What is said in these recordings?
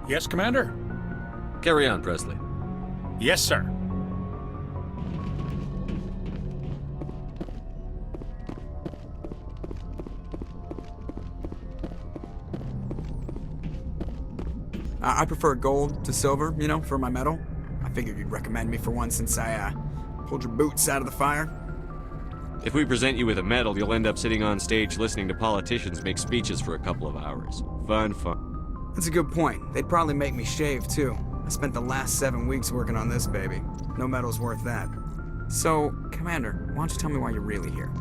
Yes, Commander? Carry on, Presley. Yes, sir. I prefer gold to silver, you know, for my medal. I figured you'd recommend me for one since I, pulled your boots out of the fire. If we present you with a medal, you'll end up sitting on stage listening to politicians make speeches for a couple of hours. Fun. That's a good point. They'd probably make me shave, too. I spent the last 7 weeks working on this baby. No medal's worth that. So, Commander, why don't you tell me why you're really here?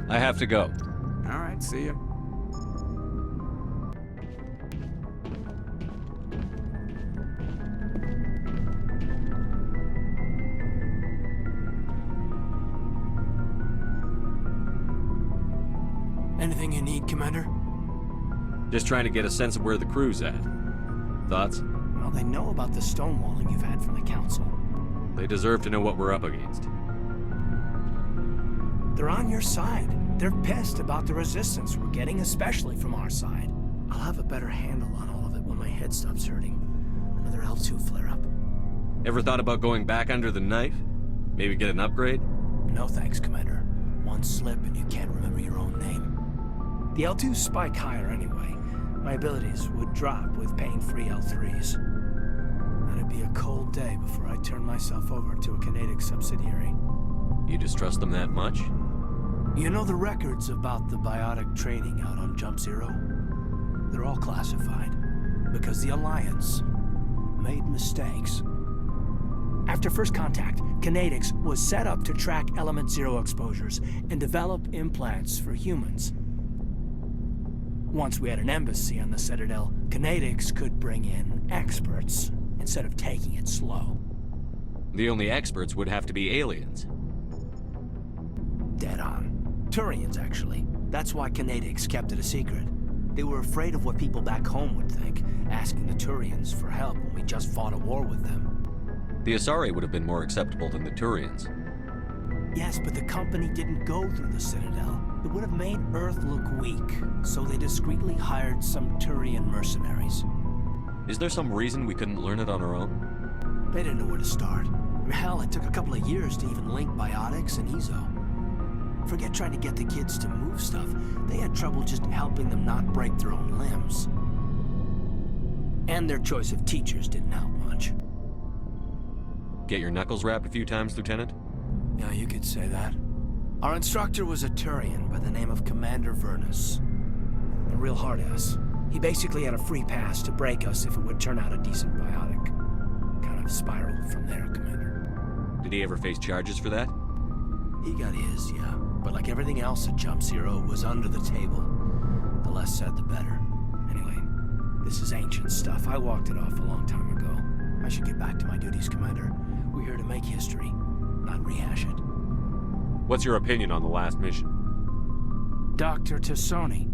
I have to go. Alright, see ya. Anything you need, Commander? Just trying to get a sense of where the crew's at. Thoughts? Well, they know about the stonewalling you've had from the Council. They deserve to know what we're up against. They're on your side. They're pissed about the resistance we're getting, especially from our side. I'll have a better handle on all of it when my head stops hurting. Another L2 flare-up. Ever thought about going back under the knife? Maybe get an upgrade? No thanks, Commander. One slip and you can't remember your own name. The L2s spike higher anyway. My abilities would drop with pain-free L3s. It'd be a cold day before I turn myself over to a Canadic subsidiary. You distrust them that much? You know the records about the biotic training out on Jump Zero? They're all classified, because the Alliance made mistakes. After first contact, Canadix was set up to track Element Zero exposures and develop implants for humans. Once we had an embassy on the Citadel, Canadix could bring in experts, instead of taking it slow. The only experts would have to be aliens. Dead on. Turians, actually. That's why Canadix kept it a secret. They were afraid of what people back home would think, asking the Turians for help when we just fought a war with them. The Asari would have been more acceptable than the Turians. Yes, but the company didn't go through the Citadel. It would have made Earth look weak, so they discreetly hired some Turian mercenaries. Is there some reason we couldn't learn it on our own? They didn't know where to start. Hell, it took a couple of years to even link biotics and Ezo. Forget trying to get the kids to move stuff. They had trouble just helping them not break their own limbs. And their choice of teachers didn't help much. Get your knuckles rapped a few times, Lieutenant? Yeah, you could say that. Our instructor was a Turian by the name of Commander Vernus. A real hard-ass. He basically had a free pass to break us if it would turn out a decent biotic. Kind of spiraled from there, Commander. Did he ever face charges for that? He got his, yeah. But like everything else at Jump Zero, it was under the table. The less said, the better. Anyway, this is ancient stuff. I walked it off a long time ago. I should get back to my duties, Commander. We're here to make history, not rehash it. What's your opinion on the last mission? Dr. Tassoni.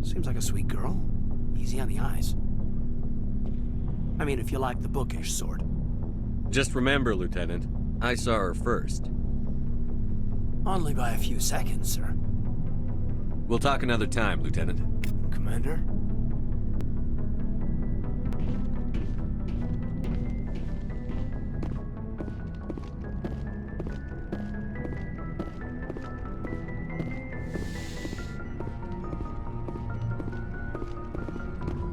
Seems like a sweet girl. Easy on the eyes. I mean, if you like the bookish sort. Just remember, Lieutenant, I saw her first. Only by a few seconds, sir. We'll talk another time, Lieutenant. Commander?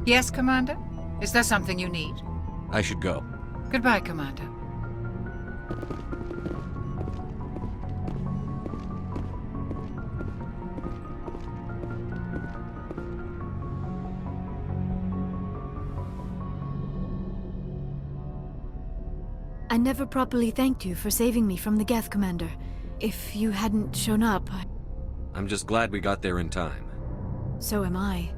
Yes, Commander? Is there something you need? I should go. Goodbye, Commander. I never properly thanked you for saving me from the Geth, Commander. If you hadn't shown up, I'm just glad we got there in time. so am I.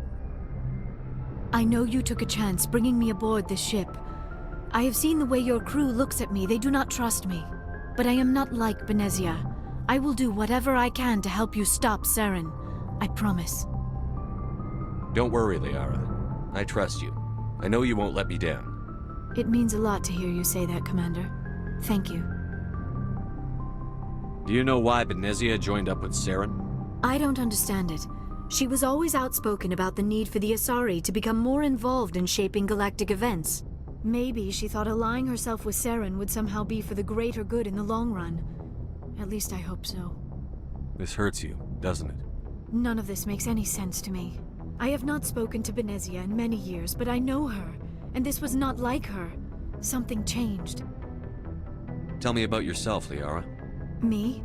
I know you took a chance bringing me aboard this ship. I have seen the way your crew looks at me. They do not trust me. But I am not like Benezia. I will do whatever I can to help you stop Saren. I promise. Don't worry, Liara. I trust you. I know you won't let me down. It means a lot to hear you say that, Commander. Thank you. Do you know why Benezia joined up with Saren? I don't understand it. She was always outspoken about the need for the Asari to become more involved in shaping galactic events. Maybe she thought allying herself with Saren would somehow be for the greater good in the long run. At least I hope so. This hurts you, doesn't it? None of this makes any sense to me. I have not spoken to Benezia in many years, but I know her, and this was not like her. Something changed. Tell me about yourself, Liara. Me?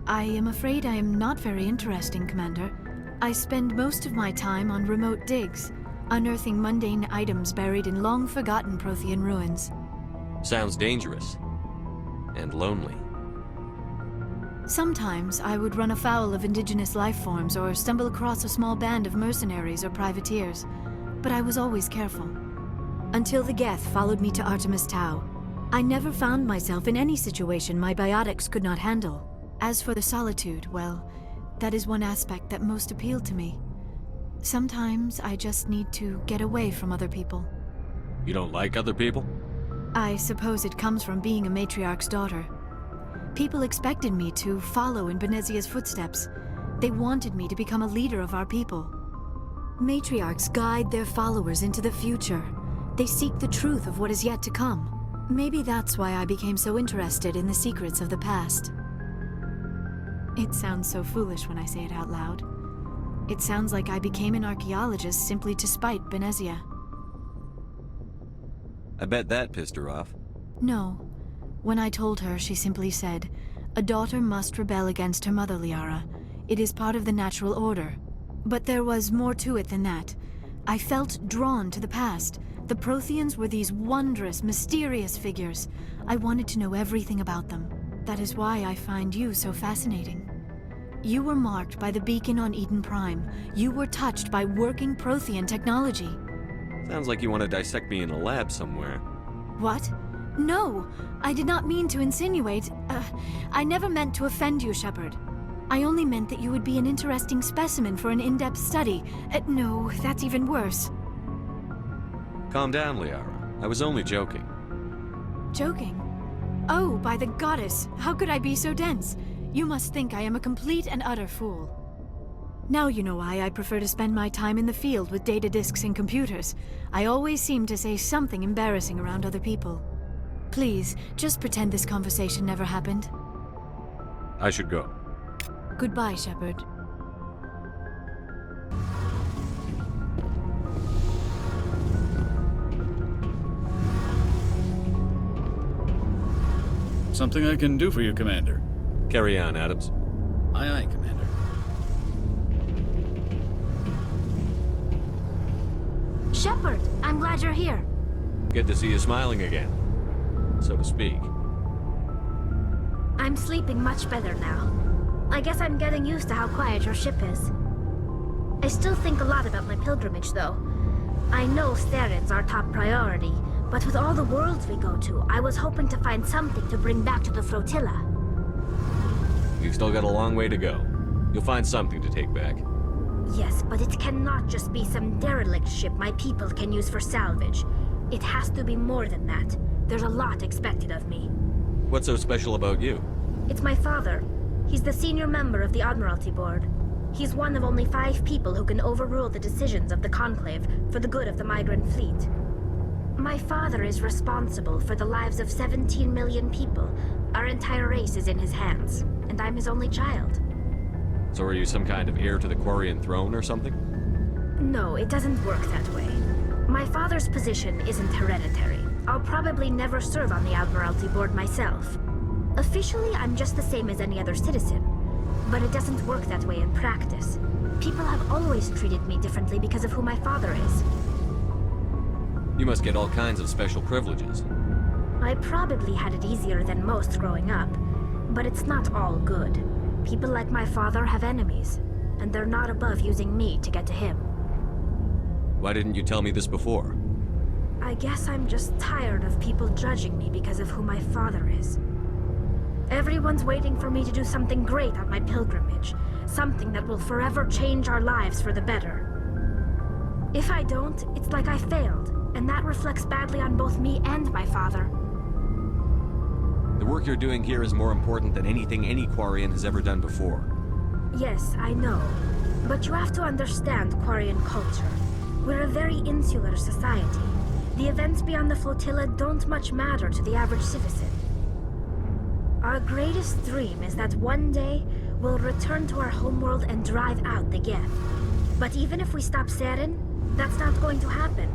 I am afraid I am not very interesting, Commander. I spend most of my time on remote digs, unearthing mundane items buried in long-forgotten Prothean ruins. Sounds dangerous. And lonely. Sometimes I would run afoul of indigenous life forms or stumble across a small band of mercenaries or privateers, but I was always careful. Until the Geth followed me to Artemis Tau. I never found myself in any situation my biotics could not handle. As for the solitude, well, that is one aspect that most appealed to me. Sometimes I just need to get away from other people. You don't like other people? I suppose it comes from being a matriarch's daughter. People expected me to follow in Benezia's footsteps. They wanted me to become a leader of our people. Matriarchs guide their followers into the future. They seek the truth of what is yet to come. Maybe that's why I became so interested in the secrets of the past. It sounds so foolish when I say it out loud. It sounds like I became an archaeologist simply to spite Benezia. I bet that pissed her off. No. When I told her, she simply said, "A daughter must rebel against her mother, Liara. It is part of the natural order." But there was more to it than that. I felt drawn to the past. The Protheans were these wondrous, mysterious figures. I wanted to know everything about them. That is why I find you so fascinating. You were marked by the beacon on Eden Prime. You were touched by working Prothean technology. Sounds like you want to dissect me in a lab somewhere. What? No, I did not mean to insinuate. I never meant to offend you, Shepard. I only meant that you would be an interesting specimen for an in-depth study. No, that's even worse. Calm down, Liara. I was only joking. Joking? Oh, by the goddess, how could I be so dense? You must think I am a complete and utter fool. Now you know why I prefer to spend my time in the field with data disks and computers. I always seem to say something embarrassing around other people. Please, just pretend this conversation never happened. I should go. Goodbye, Shepard. Something I can do for you, Commander. Carry on, Adams. Aye, aye, Commander. Shepard, I'm glad you're here. Good to see you smiling again, so to speak. I'm sleeping much better now. I guess I'm getting used to how quiet your ship is. I still think a lot about my pilgrimage, though. I know Theron's our top priority, but with all the worlds we go to, I was hoping to find something to bring back to the flotilla. You've still got a long way to go. You'll find something to take back. Yes, but it cannot just be some derelict ship my people can use for salvage. It has to be more than that. There's a lot expected of me. What's so special about you? It's my father. He's the senior member of the Admiralty Board. He's one of only 5 people who can overrule the decisions of the Conclave for the good of the migrant fleet. My father is responsible for the lives of 17 million people. Our entire race is in his hands, and I'm his only child. So are you some kind of heir to the Quarian throne or something? No, it doesn't work that way. My father's position isn't hereditary. I'll probably never serve on the Admiralty Board myself. Officially, I'm just the same as any other citizen. But it doesn't work that way in practice. People have always treated me differently because of who my father is. You must get all kinds of special privileges. I probably had it easier than most growing up, but it's not all good. People like my father have enemies, and they're not above using me to get to him. Why didn't you tell me this before? I guess I'm just tired of people judging me because of who my father is. Everyone's waiting for me to do something great on my pilgrimage, something that will forever change our lives for the better. If I don't, it's like I failed, and that reflects badly on both me and my father. The work you're doing here is more important than anything any Quarian has ever done before. Yes, I know. But you have to understand Quarian culture. We're a very insular society. The events beyond the flotilla don't much matter to the average citizen. Our greatest dream is that one day we'll return to our homeworld and drive out the Geth. But even if we stop Saren, that's not going to happen.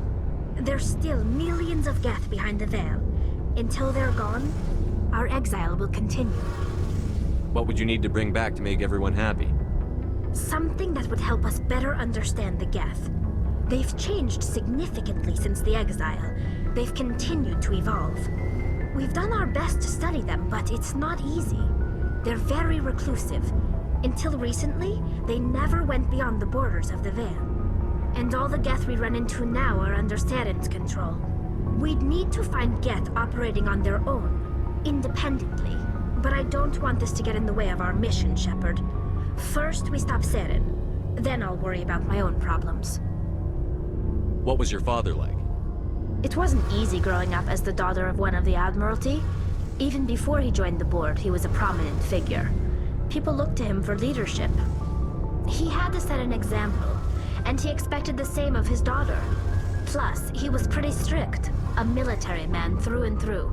There's still millions of Geth behind the veil. Until they're gone, our exile will continue. What would you need to bring back to make everyone happy? Something that would help us better understand the Geth. They've changed significantly since the exile. They've continued to evolve. We've done our best to study them, but it's not easy. They're very reclusive. Until recently, they never went beyond the borders of the Veil. And all the Geth we run into now are under Saren's control. We'd need to find Geth operating on their own, independently. But I don't want this to get in the way of our mission, Shepard. First, we stop Saren. Then I'll worry about my own problems. What was your father like? It wasn't easy growing up as the daughter of one of the Admiralty. Even before he joined the board, he was a prominent figure. People looked to him for leadership. He had to set an example, and he expected the same of his daughter. Plus, he was pretty strict, a military man through and through.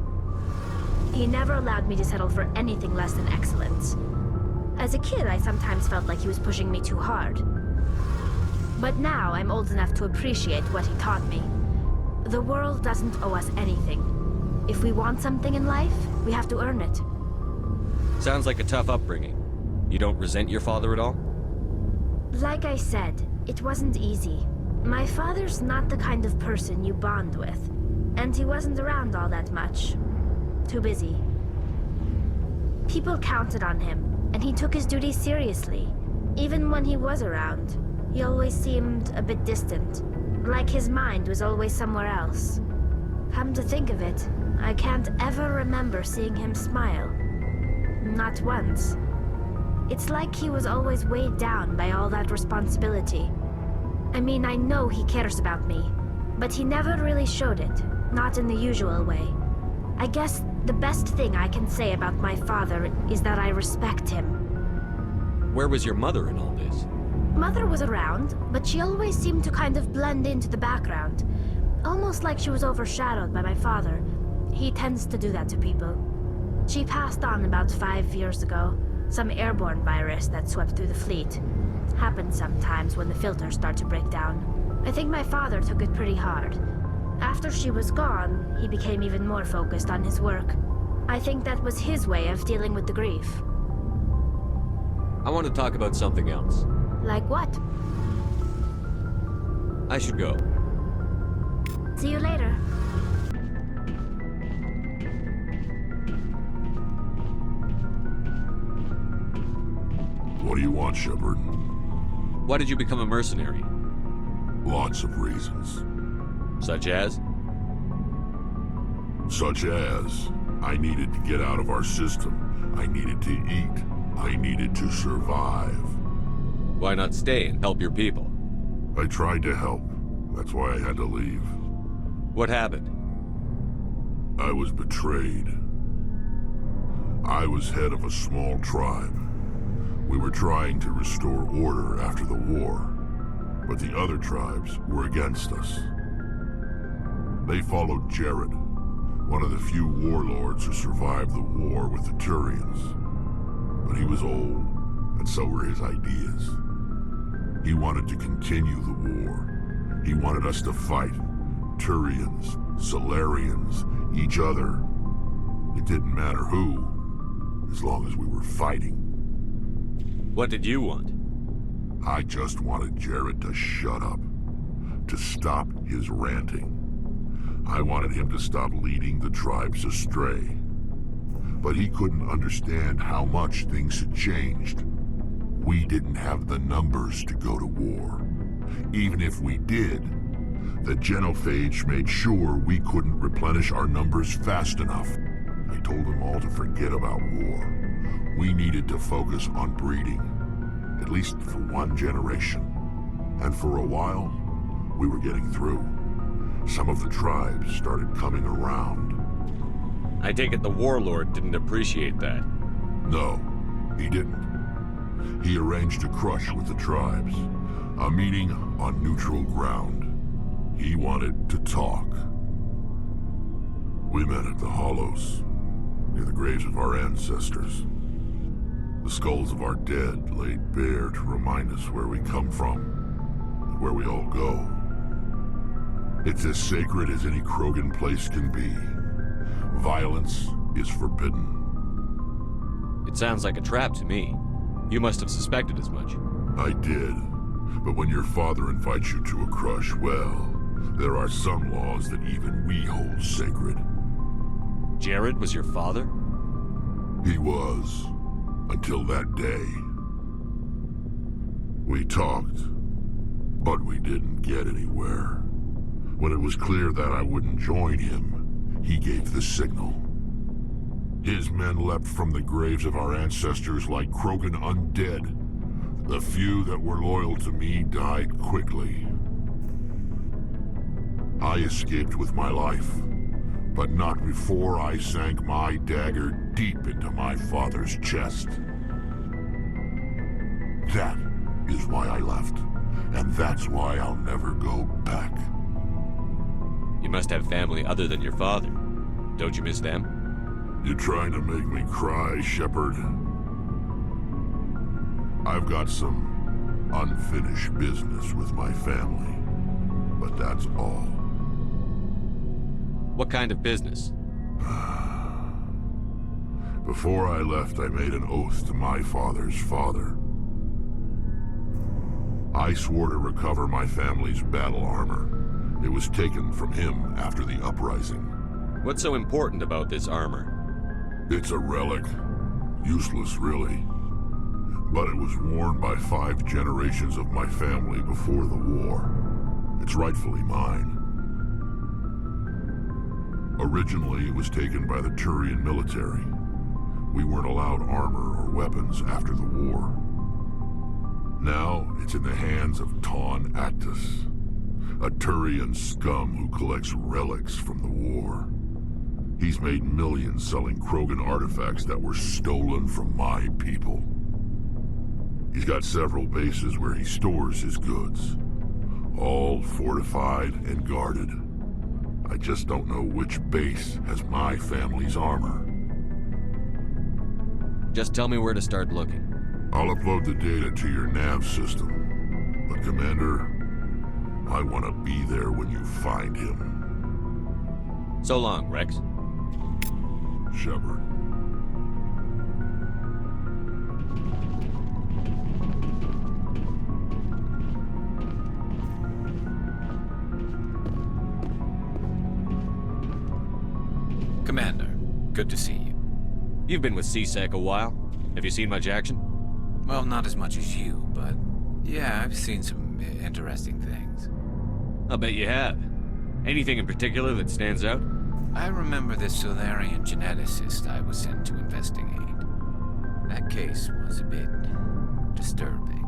He never allowed me to settle for anything less than excellence. As a kid, I sometimes felt like he was pushing me too hard. But now I'm old enough to appreciate what he taught me. The world doesn't owe us anything. If we want something in life, we have to earn it. Sounds like a tough upbringing. You don't resent your father at all? Like I said, it wasn't easy. My father's not the kind of person you bond with. And he wasn't around all that much. Too busy. People counted on him, and he took his duties seriously. Even when he was around, he always seemed a bit distant. Like his mind was always somewhere else. Come to think of it, I can't ever remember seeing him smile. Not once. It's like he was always weighed down by all that responsibility. I mean, I know he cares about me, but he never really showed it, not in the usual way. I guess the best thing I can say about my father is that I respect him. Where was your mother in all this? Mother was around, but she always seemed to kind of blend into the background. Almost like she was overshadowed by my father. He tends to do that to people. She passed on about 5 years ago. Some airborne virus that swept through the fleet. Happens sometimes when the filters start to break down. I think my father took it pretty hard. After she was gone, he became even more focused on his work. I think that was his way of dealing with the grief. I want to talk about something else. Like what? I should go. See you later. What do you want, Shepard? Why did you become a mercenary? Lots of reasons. Such as? Such as, I needed to get out of our system. I needed to eat. I needed to survive. Why not stay and help your people? I tried to help. That's why I had to leave. What happened? I was betrayed. I was head of a small tribe. We were trying to restore order after the war, but the other tribes were against us. They followed Jared, one of the few warlords who survived the war with the Turians. But he was old, and so were his ideas. He wanted to continue the war. He wanted us to fight. Turians, Solarians, each other. It didn't matter who, as long as we were fighting. What did you want? I just wanted Jared to shut up, to stop his ranting. I wanted him to stop leading the tribes astray. But he couldn't understand how much things had changed. We didn't have the numbers to go to war. Even if we did, the genophage made sure we couldn't replenish our numbers fast enough. I told them all to forget about war. We needed to focus on breeding, at least for one generation. And for a while, we were getting through. Some of the tribes started coming around. I take it the warlord didn't appreciate that. No, he didn't. he arranged a crush with the tribes. A meeting on neutral ground. He wanted to talk. We met at the Hollows, near the graves of our ancestors. The skulls of our dead laid bare to remind us where we come from, and where we all go. It's as sacred as any Krogan place can be. Violence is forbidden. It sounds like a trap to me. You must have suspected as much. I did. But when your father invites you to a crush, well, there are some laws that even we hold sacred. Jared was your father? He was. Until that day. We talked, but we didn't get anywhere. When it was clear that I wouldn't join him, he gave the signal. His men leapt from the graves of our ancestors like Krogan undead. The few that were loyal to me died quickly. I escaped with my life, but not before I sank my dagger deep into my father's chest. That is why I left, and that's why I'll never go back. You must have family other than your father. Don't you miss them? You trying to make me cry, Shepard? I've got some unfinished business with my family, but that's all. What kind of business? Before I left, I made an oath to my father's father. I swore to recover my family's battle armor. It was taken from him after the uprising. What's so important about this armor? It's a relic. Useless, really. But it was worn by 5 generations of my family before the war. It's rightfully mine. Originally, it was taken by the Turian military. We weren't allowed armor or weapons after the war. Now, it's in the hands of Ton Actus, a Turian scum who collects relics from the war. He's made millions selling Krogan artifacts that were stolen from my people. He's got several bases where he stores his goods, all fortified and guarded. I just don't know which base has my family's armor. Just tell me where to start looking. I'll upload the data to your nav system. But Commander, I want to be there when you find him. So long, Rex. Shepard. Commander, good to see you. You've been with CSEC a while. Have you seen much action? Well, not as much as you, but yeah, I've seen some interesting things. I'll bet you have. Anything in particular that stands out? I remember this Solarian geneticist I was sent to investigate. That case was a bit disturbing.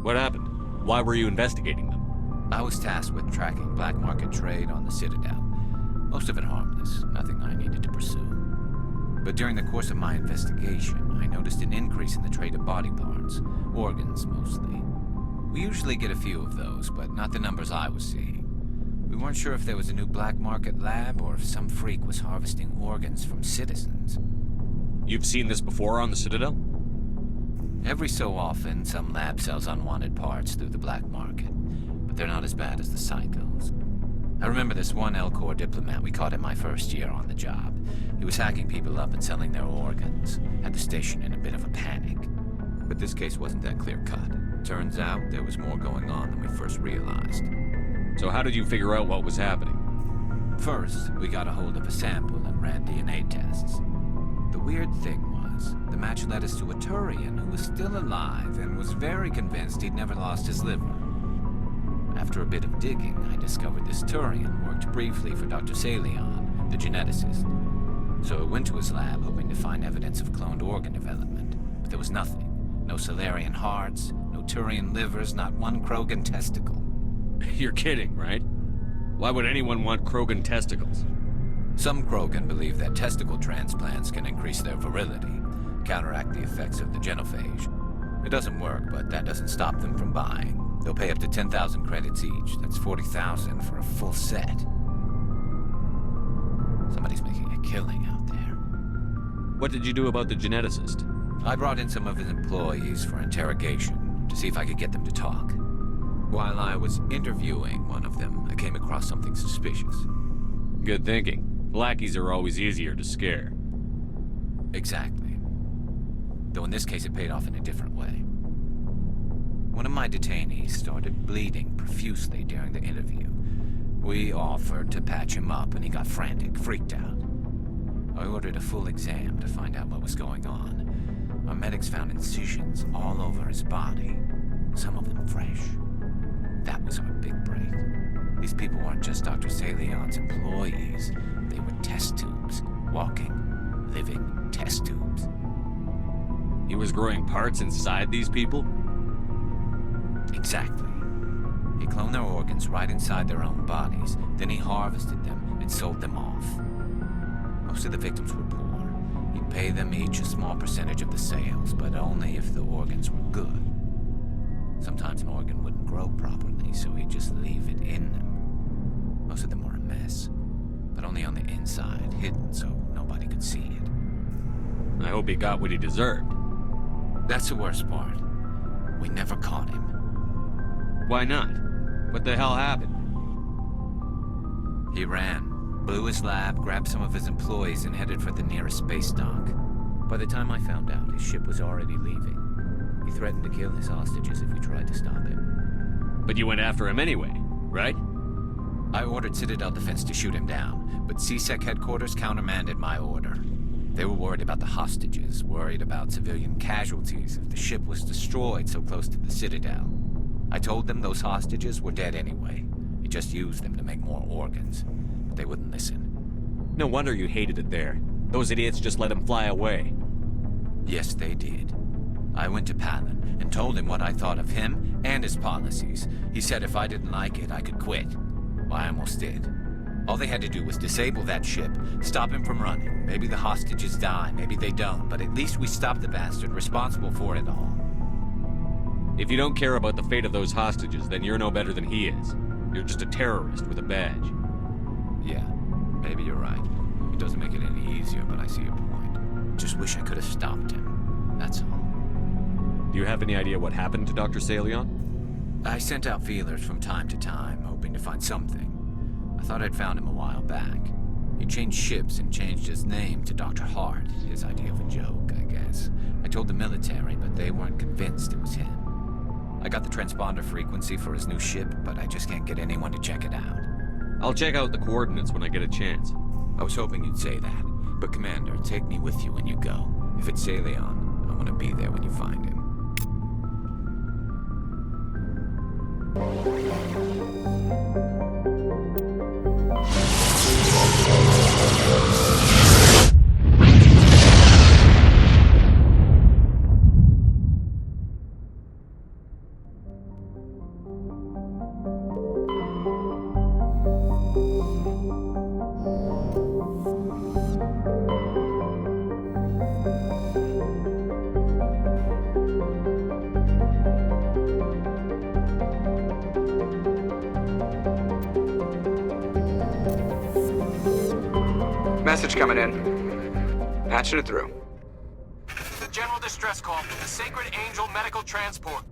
What happened? Why were you investigating them? I was tasked with tracking black market trade on the Citadel. Most of it harmless, nothing I needed to pursue. But during the course of my investigation, I noticed an increase in the trade of body parts, organs mostly. We usually get a few of those, but not the numbers I was seeing. We weren't sure if there was a new black market lab or if some freak was harvesting organs from citizens. You've seen this before on the Citadel? Every so often, some lab sells unwanted parts through the black market, but they're not as bad as the psychos. I remember this one Elcor diplomat we caught in my first year on the job. He was hacking people up and selling their organs. Had the station in a bit of a panic. But this case wasn't that clear-cut. Turns out there was more going on than we first realized. So how did you figure out what was happening? First, we got a hold of a sample and ran DNA tests. The weird thing was, the match led us to a Turian who was still alive and was very convinced he'd never lost his liver. After a bit of digging, I discovered this Turian worked briefly for Dr. Salion, the geneticist. So I went to his lab hoping to find evidence of cloned organ development, but there was nothing. No Solarian hearts, no Turian livers, not one Krogan testicle. You're kidding, right? Why would anyone want Krogan testicles? Some Krogan believe that testicle transplants can increase their virility, counteract the effects of the genophage. It doesn't work, but that doesn't stop them from buying. They'll pay up to 10,000 credits each. That's 40,000 for a full set. Somebody's making a killing out there. What did you do about the geneticist? I brought in some of his employees for interrogation to see if I could get them to talk. While I was interviewing one of them, I came across something suspicious. Good thinking. Lackeys are always easier to scare. Exactly. Though in this case it paid off in a different way. One of my detainees started bleeding profusely during the interview. We offered to patch him up and he got frantic, freaked out. I ordered a full exam to find out what was going on. Our medics found incisions all over his body, some of them fresh. That was our big break. These people weren't just Dr. Salion's employees. They were test tubes. Walking, living test tubes. He was growing parts inside these people? Exactly. He cloned their organs right inside their own bodies. Then he harvested them and sold them off. Most of the victims were poor. He'd pay them each a small percentage of the sales, but only if the organs were good. Sometimes an organ wouldn't grow properly, so he'd just leave it in them. Most of them were a mess, but only on the inside, hidden so nobody could see it. I hope he got what he deserved. That's the worst part. We never caught him. Why not? What the hell happened? He ran, blew his lab, grabbed some of his employees, and headed for the nearest space dock. By the time I found out, his ship was already leaving. He threatened to kill his hostages if we tried to stop him. But you went after him anyway, right? I ordered Citadel Defense to shoot him down, but CSEC headquarters countermanded my order. They were worried about the hostages, worried about civilian casualties if the ship was destroyed so close to the Citadel. I told them those hostages were dead anyway. He just used them to make more organs. But they wouldn't listen. No wonder you hated it there. Those idiots just let him fly away. Yes, they did. I went to Palin and told him what I thought of him and his policies. He said if I didn't like it, I could quit. Well, I almost did. All they had to do was disable that ship, stop him from running. Maybe the hostages die, maybe they don't, but at least we stopped the bastard responsible for it all. If you don't care about the fate of those hostages, then you're no better than he is. You're just a terrorist with a badge. Yeah, maybe you're right. It doesn't make it any easier, but I see your point. Just wish I could have stopped him. That's all. Do you have any idea what happened to Dr. Salion? I sent out feelers from time to time, hoping to find something. I thought I'd found him a while back. He changed ships and changed his name to Dr. Hart, his idea of a joke, I guess. I told the military, but they weren't convinced it was him. I got the transponder frequency for his new ship, but I just can't get anyone to check it out. I'll check out the coordinates when I get a chance. I was hoping you'd say that. But Commander, take me with you when you go. If it's Salion, I want to be there when you find him. Message coming in. Patching it through. General distress call. Sacred Angel Medical Transport.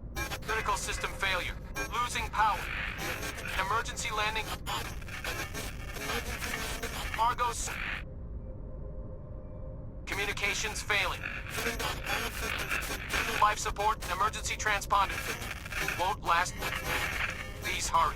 Critical system failure. Losing power. Emergency landing. Argos. Communications failing. Life support and emergency transponder. Won't last. Please hurry.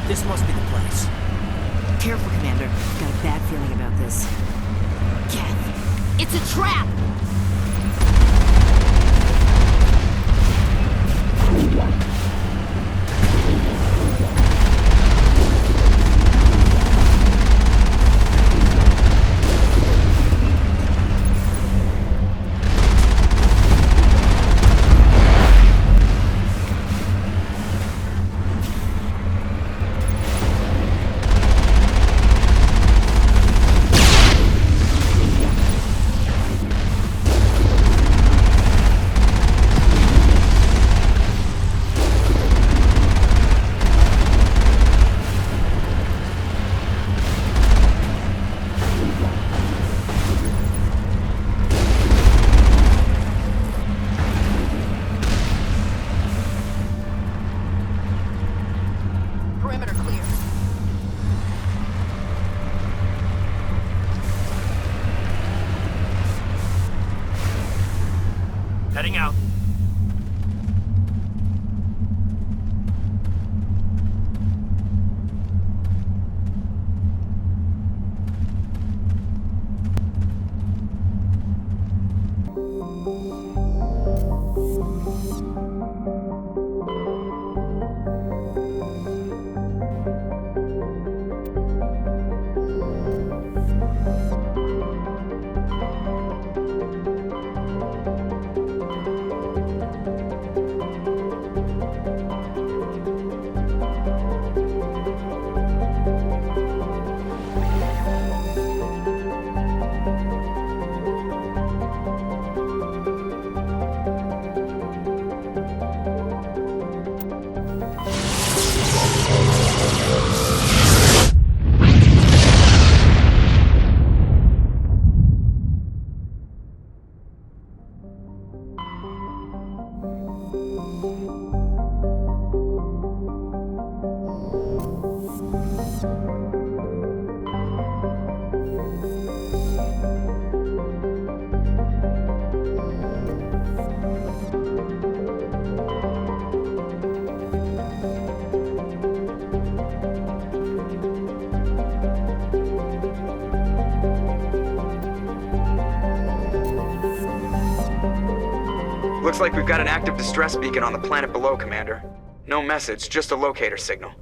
This must be the place. Careful, Commander. Got a bad feeling about this. Geth! It's a trap! Perimeter clear. Heading out. Looks like we've got an active distress beacon on the planet below, Commander. No message, just a locator signal.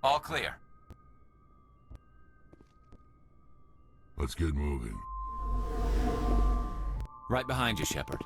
All clear. Let's get moving. Right behind you, Shepard.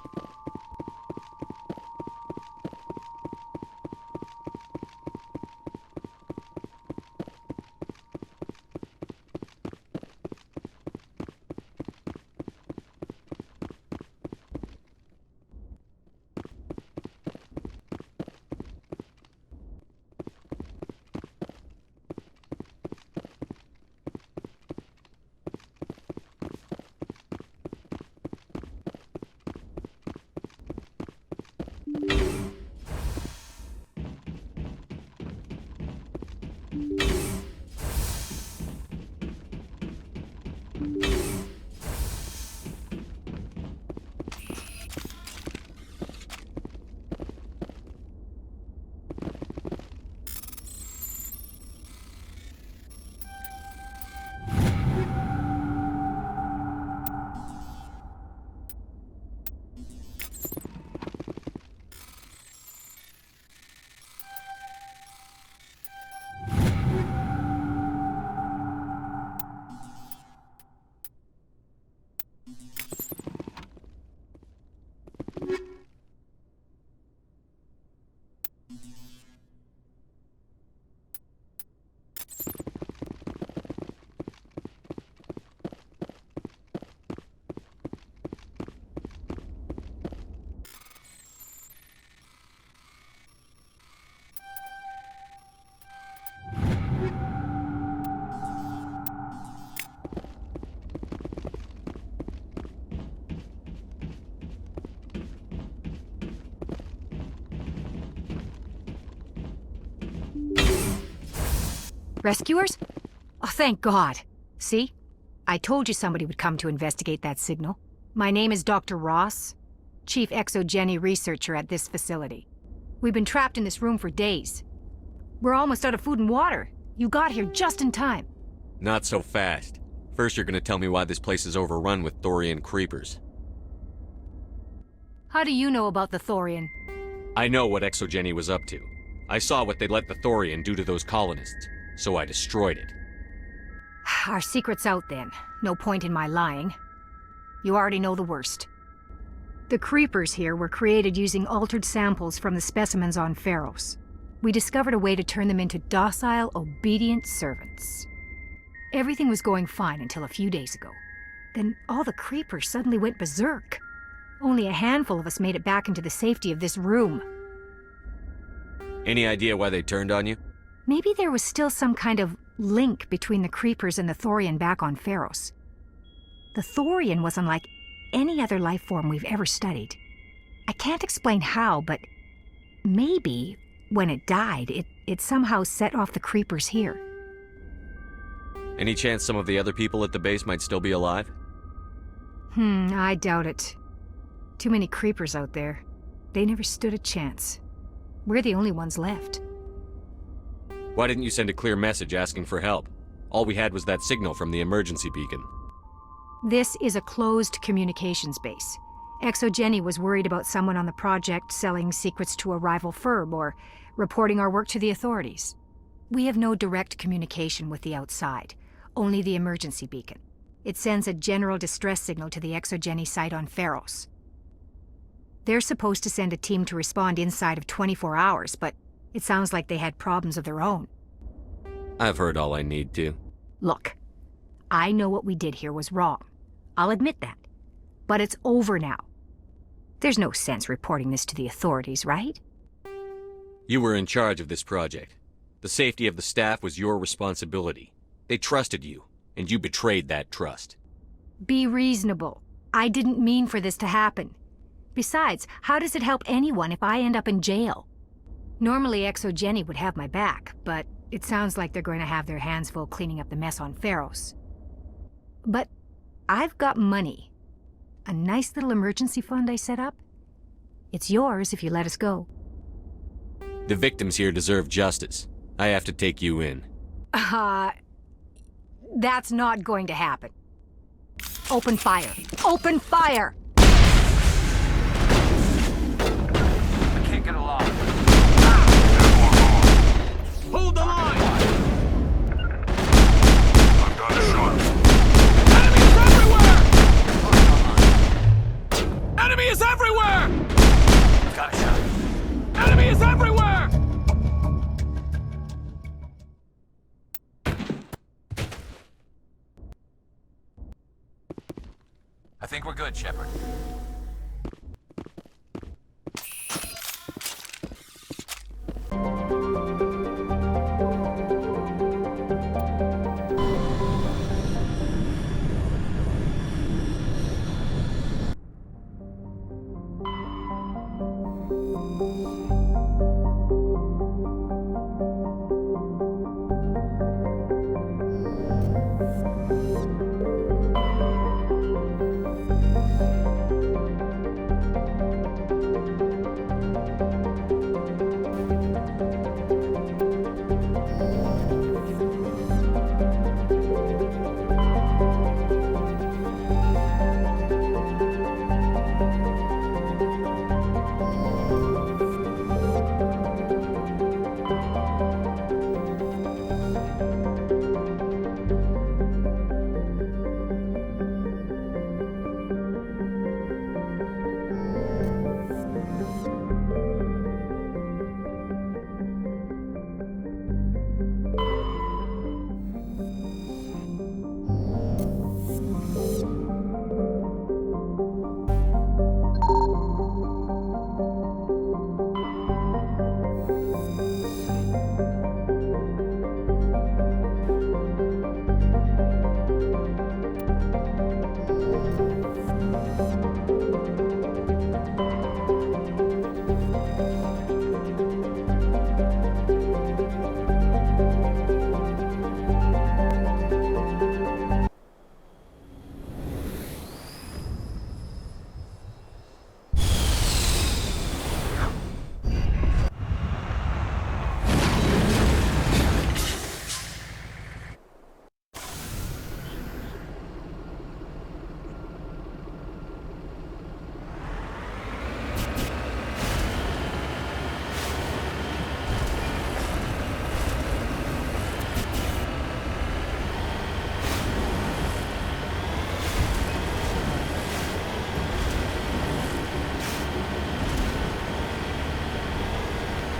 Rescuers? Oh, thank God. See? I told you somebody would come to investigate that signal. My name is Dr. Ross, Chief Exogeny Researcher at this facility. We've been trapped in this room for days. We're almost out of food and water. You got here just in time. Not so fast. First, you're gonna tell me why this place is overrun with Thorian creepers. How do you know about the Thorian? I know what Exogeny was up to. I saw what they let the Thorian do to those colonists, so I destroyed it. Our secret's out then. No point in my lying. You already know the worst. The creepers here were created using altered samples from the specimens on Pharos. We discovered a way to turn them into docile, obedient servants. Everything was going fine until a few days ago. Then all the creepers suddenly went berserk. Only a handful of us made it back into the safety of this room. Any idea why they turned on you? Maybe there was still some kind of link between the creepers and the Thorian back on Pharos. The Thorian was unlike any other life form we've ever studied. I can't explain how, but maybe when it died, it somehow set off the creepers here. Any chance some of the other people at the base might still be alive? I doubt it. Too many creepers out there. They never stood a chance. We're the only ones left. Why didn't you send a clear message asking for help? All we had was that signal from the emergency beacon. This is a closed communications base. Exogeny was worried about someone on the project selling secrets to a rival firm or reporting our work to the authorities. We have no direct communication with the outside, only the emergency beacon. It sends a general distress signal to the Exogeny site on Pharos. They're supposed to send a team to respond inside of 24 hours, but it sounds like they had problems of their own. I've heard all I need to. Look, I know what we did here was wrong. I'll admit that. But it's over now. There's no sense reporting this to the authorities, right? You were in charge of this project. The safety of the staff was your responsibility. They trusted you, and you betrayed that trust. Be reasonable. I didn't mean for this to happen. Besides, how does it help anyone if I end up in jail? Normally Exogeny would have my back, but it sounds like they're going to have their hands full cleaning up the mess on Pharos. But I've got money. A nice little emergency fund I set up. It's yours if you let us go. The victims here deserve justice. I have to take you in. That's not going to happen. Open fire. Open fire! I can't get a lock. Hold the line! I think we're good, Shepard.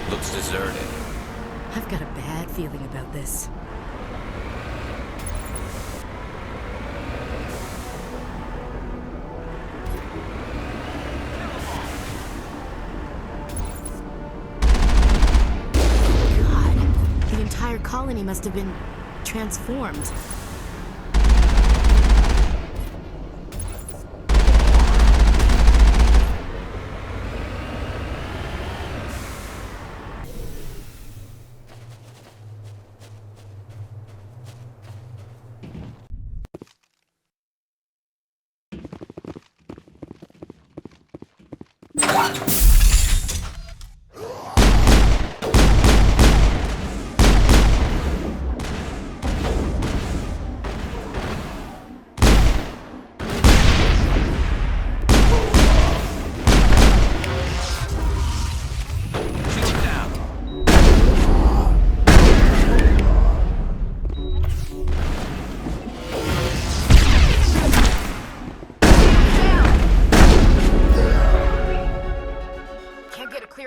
Looks deserted. I've got a bad feeling about this. God, the entire colony must have been transformed.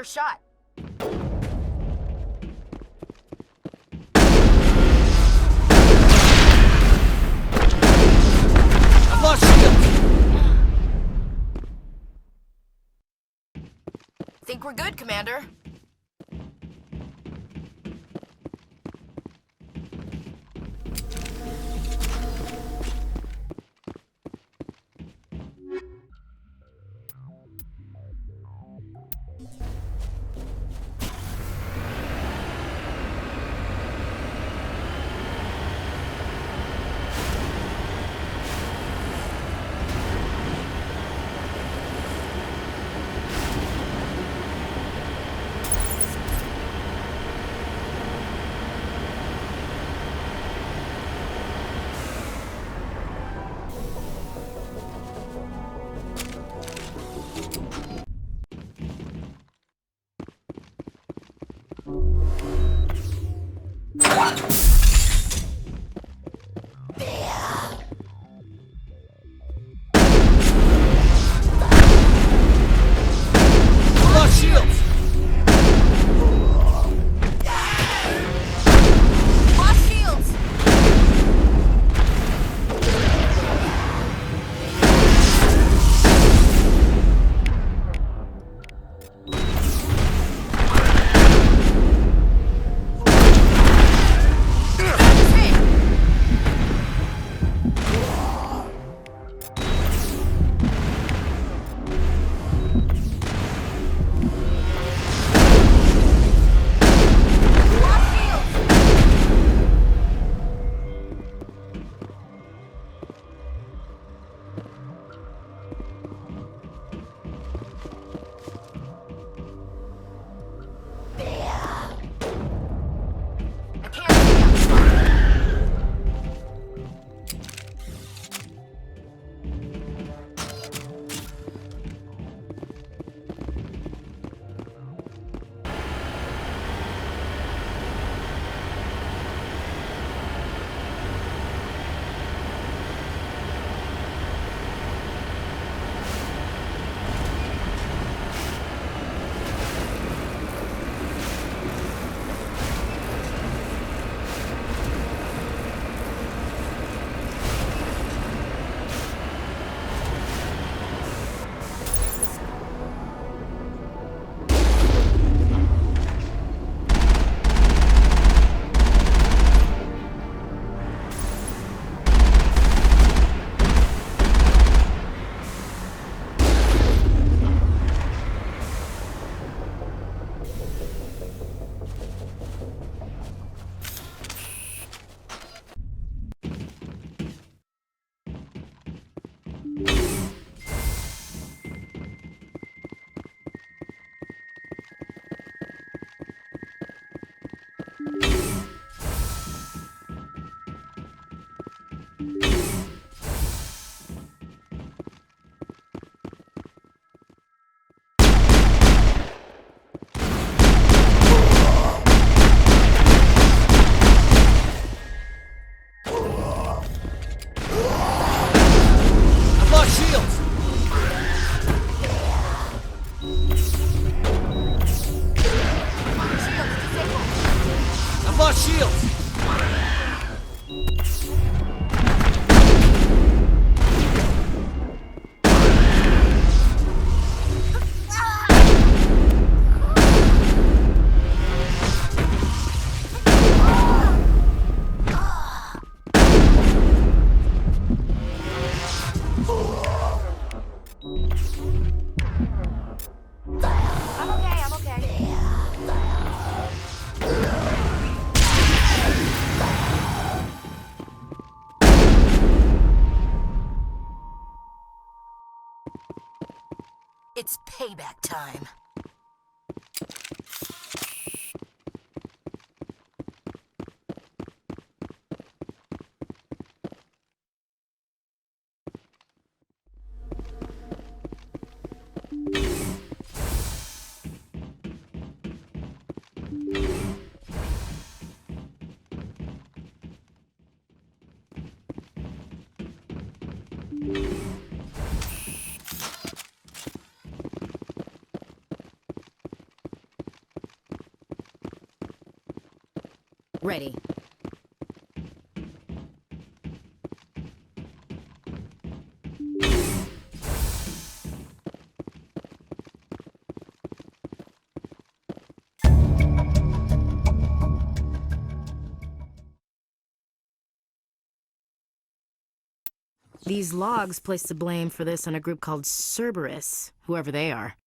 Shot. I've lost shield! Think we're good, Commander. It's payback time. Ready. These logs place the blame for this on a group called Cerberus, whoever they are.